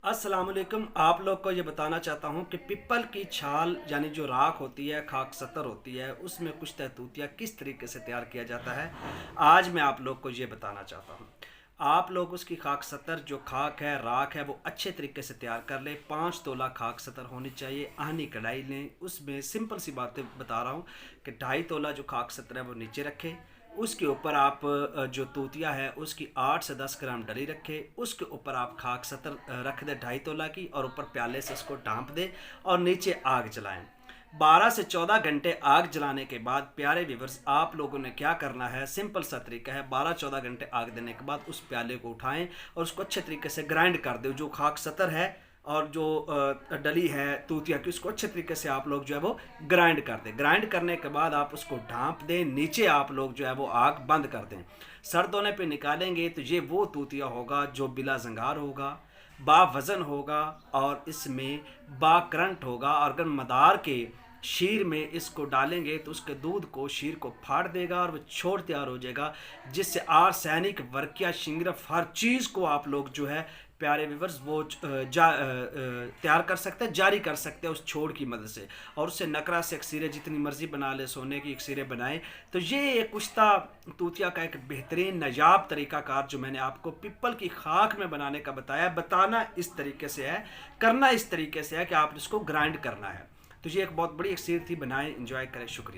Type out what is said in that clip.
अस्सलाम वालेकुम। आप लोग को ये बताना चाहता हूँ कि पिपल की छाल यानी जो राख होती है, खाक सतर होती है, उसमें कुछ तहतूतिया किस तरीके से तैयार किया जाता है, आज मैं आप लोग को ये बताना चाहता हूँ। आप लोग उसकी खाक सतर जो खाक है, राख है, वो अच्छे तरीके से तैयार कर लें। 5 तोला खाक सतर होनी चाहिए। आहनी कढ़ाई लें, उसमें सिंपल सी बातें बता रहा हूँ कि 2.5 तोला जो खाक सतर है वो नीचे रखें। उसके ऊपर आप जो तूतिया है उसकी 8 से 10 ग्राम डली रखें। उसके ऊपर आप खाक सतर रख दें 2.5 तोला की, और ऊपर प्याले से उसको ढांप दें और नीचे आग जलाएं। 12 से 14 घंटे आग जलाने के बाद प्यारे व्यूवर्स, आप लोगों ने क्या करना है, सिंपल सा तरीका है। 12-14 घंटे आग देने के बाद उस प्याले को उठाएं और उसको अच्छे तरीके से ग्राइंड कर दें। जो खाक सतर है और जो डली है तूतिया की, उसको अच्छे तरीके से आप लोग जो है वो ग्राइंड कर दें। ग्राइंड करने के बाद आप उसको ढांप दें, नीचे आप लोग जो है वो आग बंद कर दें। सर धोने पे निकालेंगे तो ये वो तूतिया होगा जो बिला जंगार होगा, बा वज़न होगा और इसमें बा करंट होगा। और अगर मदार के शीर में इसको डालेंगे तो उसके दूध को, शीर को फाड़ देगा और वो छोड़ तैयार हो जाएगा, जिससे आर्सेनिक, वर्किया, शिंगरफ, हर चीज़ को आप लोग जो है प्यारे व्यूवर्स वो तैयार कर सकते हैं, जारी कर सकते हैं उस छोड़ की मदद से। और उससे नकरा से अक्सीरें जितनी मर्जी बना ले, सोने की अक्सीरें बनाएं। तो ये एक कुश्ता तूतिया का एक बेहतरीन नायाब तरीक़ाकार जो मैंने आपको पिपल की खाक में बनाने का बताया, बताना इस तरीके से है, करना इस तरीके से है कि आप इसको ग्राइंड करना है। तो ये एक बहुत बड़ी अक्सीर थी, बनाएं, इंजॉय करें। शुक्रिया।